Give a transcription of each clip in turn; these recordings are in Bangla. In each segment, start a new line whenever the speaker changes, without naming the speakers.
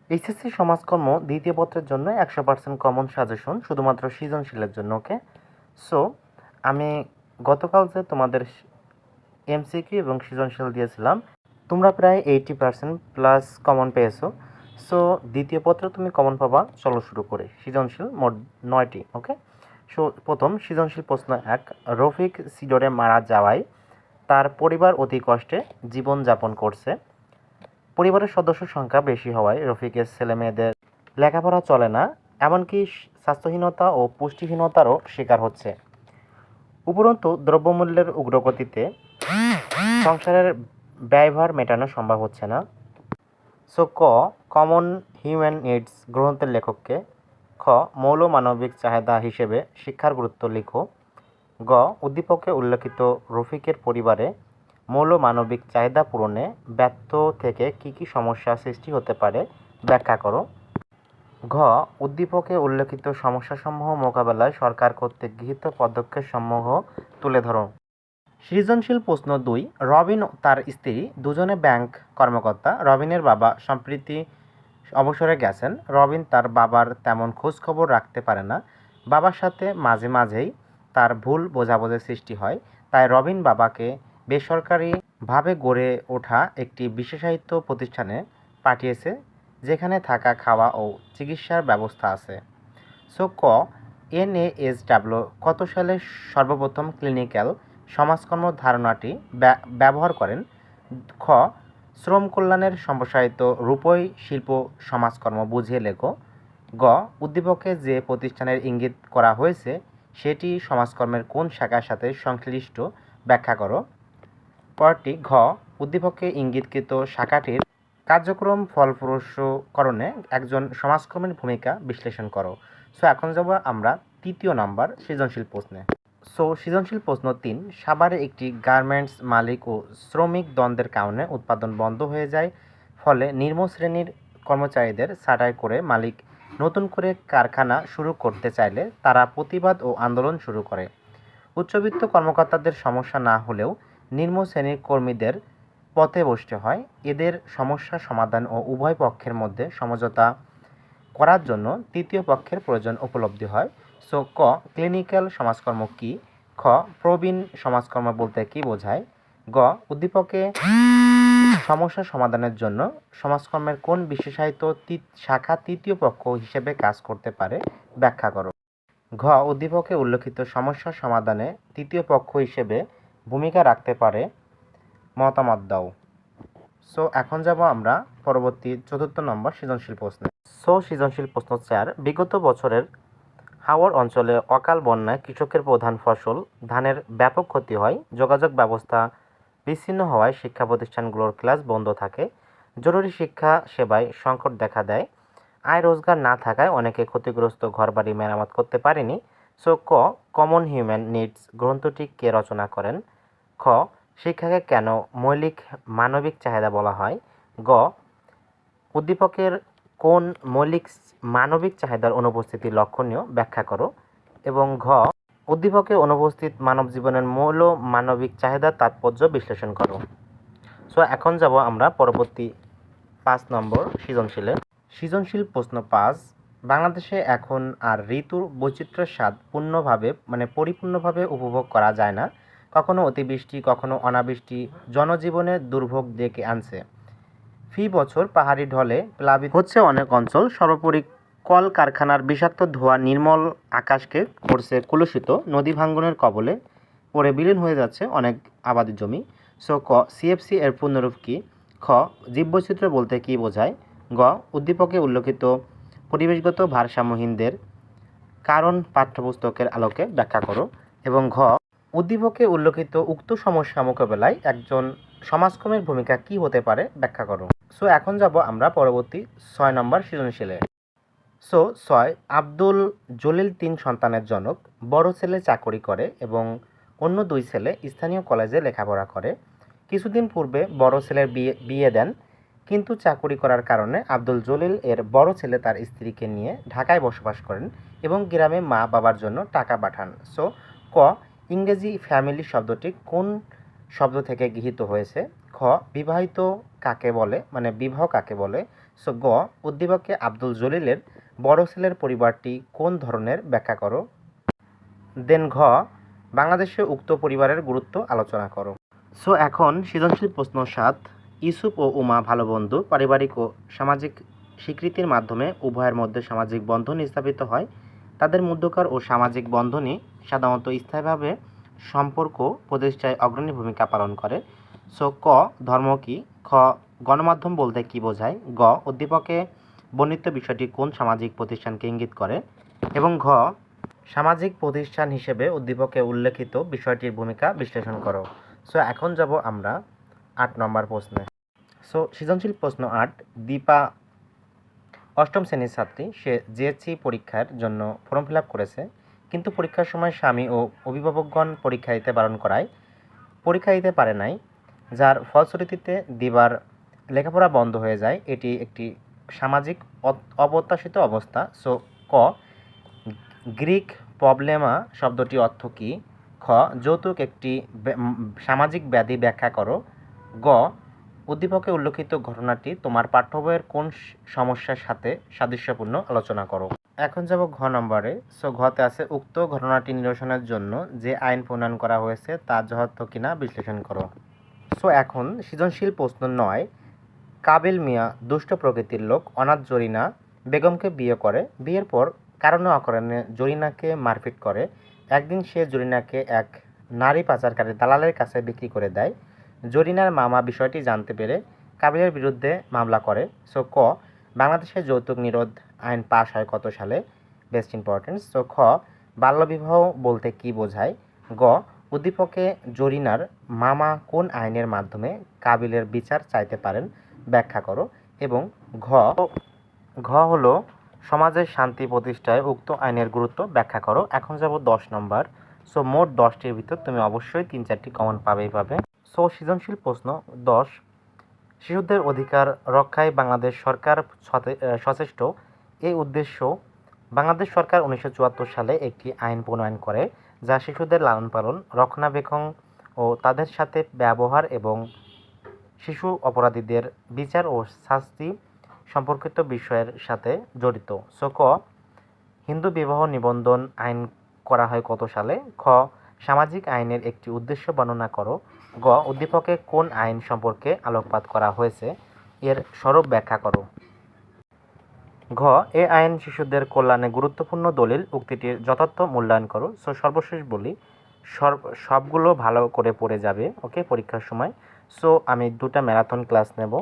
এইচএসসি সমাজকর্ম দ্বিতীয় পত্রের জন্য 100% কমন সাজেশন শুধুমাত্র সৃজনশীলের জন্য। ওকে, সো আমি গতকাল যে তোমাদের এমসিকিউ এবং সৃজনশীল দিয়েছিলাম, তোমরা প্রায় 80% প্লাস কমন পেয়েছো। সো দ্বিতীয় পত্র তুমি কমন পাবা। চলো শুরু করে সৃজনশীল মোট 9টি। ওকে, সো প্রথম সৃজনশীল প্রশ্ন 1, রফিক সিডরে মারা যাওয়ায় তার পরিবার অতি কষ্টে জীবনযাপন করছে। পরিবারের সদস্য সংখ্যা বেশি হওয়ায় রফিকের ছেলেমেয়েদের লেখাপড়া চলে না, এমনকি স্বাস্থ্যহীনতা ও পুষ্টিহীনতারও শিকার হচ্ছে। উপরন্তু দ্রব্যমূল্যের উগ্রগতিতে সংসারের ব্যয়ভার মেটানো সম্ভব হচ্ছে না। সো কমন হিউম্যান নিডস গ্রন্থের লেখককে। খ, মৌল মানবিক চাহিদা হিসেবে শিক্ষার গুরুত্ব লিখো। গ, উদ্দীপকে উল্লেখিত রফিকের পরিবারে মৌল মানবিক চাহিদা পূরণে ব্যর্থ থেকে কী কী সমস্যা সৃষ্টি হতে পারে ব্যাখ্যা করো। ঘ, উদ্দীপকে উল্লেখিত সমস্যাসমূহ মোকাবেলায় সরকার কর্তৃক গৃহীত পদক্ষেপসমূহ তুলে ধরো। সৃজনশীল প্রশ্ন 2, রবিন ও তার স্ত্রী দুজনে ব্যাংক কর্মকর্তা। রবিনের বাবা সম্প্রতি অবসরে গেছেন। রবিন তার বাবার তেমন খোঁজ খবর রাখতে পারে না। বাবার সাথে মাঝে মাঝেই তার ভুল বোঝাবুঝির সৃষ্টি হয়। তাই রবিন বাবাকে বেসরকারিভাবে গড়ে ওঠা একটি বিশেষায়িত প্রতিষ্ঠানে পাঠিয়েছে, যেখানে থাকা, খাওয়া ও চিকিৎসার ব্যবস্থা আছে। সো NASW কত সালে সর্বপ্রথম ক্লিনিক্যাল সমাজকর্ম ধারণাটি ব্যবহার করেন? খ, শ্রম কল্যাণের সম্প্রসারিত রূপই শিল্প সমাজকর্ম বুঝিয়ে লেখো। গ, উদ্দীপকে যে প্রতিষ্ঠানের ইঙ্গিত করা হয়েছে সেটি সমাজকর্মের কোন শাখার সাথে সংশ্লিষ্ট ব্যাখ্যা করো। পরটি ঘ, উদ্দীপকে ইঙ্গিতকৃত শাখাটির কার্যক্রম ফলপ্রসূকরণে একজন সমাজকর্মীর ভূমিকা বিশ্লেষণ করো। সো এখন যাব আমরা তৃতীয় নাম্বার সৃজনশীল প্রশ্নে। সো সৃজনশীল প্রশ্ন 3, সাভারে একটি গার্মেন্টস মালিক ও শ্রমিক দ্বন্দ্বের কারণে উৎপাদন বন্ধ হয়ে যায়। ফলে নিম্ন শ্রেণীর কর্মচারীদের ছাঁটাই করে মালিক নতুন করে কারখানা শুরু করতে চাইলে তারা প্রতিবাদ ও আন্দোলন শুরু করে। উচ্চবিত্ত কর্মকর্তাদের সমস্যা না হলেও নিম্ন শ্রেণীর কর্মীদের পথে বসতে হয়। এদের সমস্যা সমাধান ও উভয় পক্ষের মধ্যে সমঝোতা করার জন্য তৃতীয় পক্ষের প্রয়োজন উপলব্ধি হয়। সো ক্লিনিক্যাল সমাজকর্ম কি? খ, প্রবীণ সমাজকর্ম বলতে কি বোঝায়? গ, উদ্দীপকে সমস্যা সমাধানের জন্য সমাজকর্মের কোন বিশেষায়িত শাখা তৃতীয় পক্ষ হিসেবে কাজ করতে পারে ব্যাখ্যা করো। ঘ, উদ্দীপকে উল্লেখিত সমস্যা সমাধানে তৃতীয় পক্ষ হিসেবে ভূমিকা রাখতে পারে, মতামত দাও। সো এখন যাব আমরা পরবর্তী চতুর্থ নম্বর সৃজনশীল প্রশ্নে। সো সৃজনশীল প্রশ্ন 4, বিগত বছরের হাওড় অঞ্চলে অকাল বন্যায় কৃষকের প্রধান ফসল ধানের ব্যাপক ক্ষতি হয়। যোগাযোগ ব্যবস্থা বিচ্ছিন্ন হওয়ায় শিক্ষা প্রতিষ্ঠানগুলোর ক্লাস বন্ধ থাকে। জরুরি শিক্ষা সেবায় সংকট দেখা দেয়। আয় রোজগার না থাকায় অনেকে ক্ষতিগ্রস্ত ঘরবাড়ি মেরামত করতে পারেনি। সো কমন হিউম্যান নিডস গ্রন্থটি কে রচনা করেন? খ, শিক্ষাকে কেন মৌলিক মানবিক চাহিদা বলা হয়? গ, উদ্দীপকের কোন মৌলিক মানবিক চাহিদার অনুপস্থিতি লক্ষণীয় ব্যাখ্যা করো। এবং ঘ, উদ্দীপকে অনুপস্থিত মানব জীবনের মৌল মানবিক চাহিদার তাৎপর্য বিশ্লেষণ করো। সো এখন যাব আমরা পরবর্তী 5 নম্বর সৃজনশীলে। সৃজনশীল প্রশ্ন 5, বাংলাদেশে এখন আর ঋতুর বৈচিত্র্যের স্বাদ পরিপূর্ণভাবে উপভোগ করা যায় না। কখনো অতিবৃষ্টি, কখনো অনাবৃষ্টি জনজীবনে দুর্ভোগ ডেকে আনছে। ফি বছর পাহাড়ি ঢলে প্লাবিত হচ্ছে অনেক অঞ্চল। সর্বোপরি কলকারখানার বিষাক্ত ধোঁয়া নির্মল আকাশকে করছে কলুষিত। নদী ভাঙ্গনের কবলে পড়ে বিলীন হয়ে যাচ্ছে অনেক আবাদি জমি। সো CFC এর পূর্ণরূপ কি? খ, জীববৈচিত্র্য বলতে কি বোঝায়? গ, উদ্দীপকে উল্লেখিত পরিবেশগত ভারসাম্যহীনদের কারণ পাঠ্যপুস্তকের আলোকে ব্যাখ্যা করো। এবং ঘ, উদ্দীপকে উল্লেখিত উক্ত সমস্যা মোকাবেলায় একজন সমাজকর্মীর ভূমিকা কি হতে পারে ব্যাখ্যা করো। সো এখন যাব আমরা পরবর্তী 6 নম্বর সৃজনশীলে। সো 6, আব্দুল জলিল 3 সন্তানের জনক। বড় ছেলে চাকরি করে এবং অন্য 2 ছেলে স্থানীয় কলেজে লেখাপড়া করে। কিছুদিন পূর্বে বড় ছেলের বিয়ে দেন, কিন্তু চাকরি করার কারণে আব্দুল জলিল এর বড় ছেলে তার স্ত্রীকে নিয়ে ঢাকায় বসবাস করেন এবং গ্রামে মা বাবার জন্য টাকা পাঠান। সো ইংরেজি ফ্যামিলি শব্দটি কোন শব্দ থেকে গৃহীত হয়েছে? খ, বিবাহিত কাকে বলে, বিবাহ কাকে বলে? সো গ, উদ্দীপকে আব্দুল জলিলের বড় ছেলের পরিবারটি কোন ধরনের ব্যাখ্যা করো। দেন ঘ, বাংলাদেশে উক্ত পরিবারের গুরুত্ব আলোচনা করো। সো এখন সৃজনশীল প্রশ্ন 7, ইউসুফ ও উমা ভালো বন্ধু, পারিবারিক ও সামাজিক স্বীকৃতির মাধ্যমে উভয়ের মধ্যে সামাজিক বন্ধন স্থাপিত হয়। তাদের মধ্যকার ও সামাজিক বন্ধনই সাধারণত স্থায়ীভাবে সম্পর্ক প্রতিষ্ঠায় অগ্রণী ভূমিকা পালন করে। সো ক, ধর্ম কি। খ, গণমাধ্যম বলতে কি বোঝায়। গ, উদ্দীপকে বর্ণিত বিষয়টি কোন সামাজিক প্রতিষ্ঠানকে ইঙ্গিত করে। এবং ঘ, সামাজিক প্রতিষ্ঠান হিসেবে উদ্দীপকে উল্লেখিত বিষয়টির ভূমিকা বিশ্লেষণ করো। সো এখন যাব আমরা 8 নম্বর প্রশ্নে। সো সৃজনশীল প্রশ্ন 8, দীপা 8ম শ্রেণীর ছাত্রী। সে জিএসসি পরীক্ষার জন্য ফর্ম ফিল আপ করেছে, কিন্তু পরীক্ষার সময় স্বামী ও অভিভাবকগণ পরীক্ষা দিতে বারণ করায় পরীক্ষা দিতে পারে নাই, যার ফলশ্রুতিতে দিবার লেখাপড়া বন্ধ হয়ে যায়। এটি একটি সামাজিক অপ্রত্যাশিত অবস্থা। সো ক, গ্রিক প্রবলেমা শব্দটি অর্থ কী। খ, যৌতুক একটি সামাজিক ব্যাধি ব্যাখ্যা করো। গ, উদ্দীপকে উল্লেখিত ঘটনাটি তোমার পাঠ্য বইয়ের কোন সমস্যার সাথে সাদৃশ্যপূর্ণ আলোচনা করো। এখন যাব ঘ নম্বরে। সো ঘতে আছে উক্ত ঘটনাটি নিরসনের জন্য যে আইন প্রণয়ন করা হয়েছে তা যথার্থ কিনা বিশ্লেষণ করো। সো এখন সৃজনশীল প্রশ্ন 9, কাবিল মিয়া দুষ্ট প্রকৃতির লোক। অনাথ জরিনা বেগমকে বিয়ে করে। বিয়ের পর কারণে অকারণে জরিনাকে মারপিট করে। একদিন সে জরিনাকে এক নারী পাচারকারী দালালের কাছে বিক্রি করে দেয়। জরিনার মামা বিষয়টি জানতে পেরে কাবিলের বিরুদ্ধে মামলা করে। সো ক, বাংলাদেশে যৌতুক নিরোধ আইন পাশ হয় কত সালে। Best importance. সো খ, বাল্যবিবাহ বলতে কি বোঝায়। গ, উদ্দীপকে জরিনার মামা কোন আইনের মাধ্যমে কাবিলের বিচার চাইতে পারেন ব্যাখ্যা করো। এবং ঘ হলো সমাজের শান্তি প্রতিষ্ঠায় উক্ত আইনের গুরুত্ব ব্যাখ্যা করো। এখন যাব 10 নম্বর। সো মোট 10টির ভিতর তুমি অবশ্যই 3-4টি কমন পাবেই পাবে। সো সৃজনশীল প্রশ্ন 10, শিশুদের অধিকার রক্ষায় বাংলাদেশ সরকার সচেষ্ট। এই উদ্দেশ্য বাংলাদেশ সরকার 1974 সালে একটি আইন প্রণয়ন করে, যা শিশুদের লালন পালন, রক্ষণাবেক্ষণ ও তাদের সাথে ব্যবহার এবং শিশু অপরাধীদের বিচার ও শাস্তি সম্পর্কিত বিষয়ের সাথে জড়িত। সো ক, হিন্দু বিবাহ নিবন্ধন আইন করা হয় কত সালে। খ, সামাজিক আইনের একটি উদ্দেশ্য বর্ণনা করো। গ, উদ্দীপকে কোন আইন সম্পর্কে আলোকপাত করা হয়েছে এর স্বরূপ ব্যাখ্যা করো। ঘ, এ আইন শিশুদের কল্যাণে গুরুত্বপূর্ণ দলিল, উক্তিটির যথার্থ মূল্যায়ন করো। সো সর্বশেষ বলি, সবগুলো ভালো করে পড়ে যাবে ওকে পরীক্ষার সময়। সো আমি 2টা ম্যারাথন ক্লাস নেব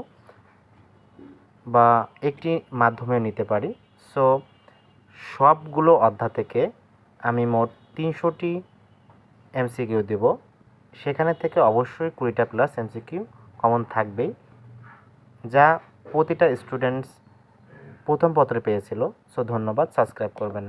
বা একটি মাধ্যমে নিতে পারি। সো সবগুলো অধ্যায় থেকে আমি মোট 300টি এমসিকিউ দেব। সেখানে থেকে অবশ্যই 20টা প্লাস এমসিকিউ কমন থাকবেই, যা প্রতিটা স্টুডেন্টস প্রথম পত্রে পেয়েছিল। সো ধন্যবাদ, সাবস্ক্রাইব করবেন।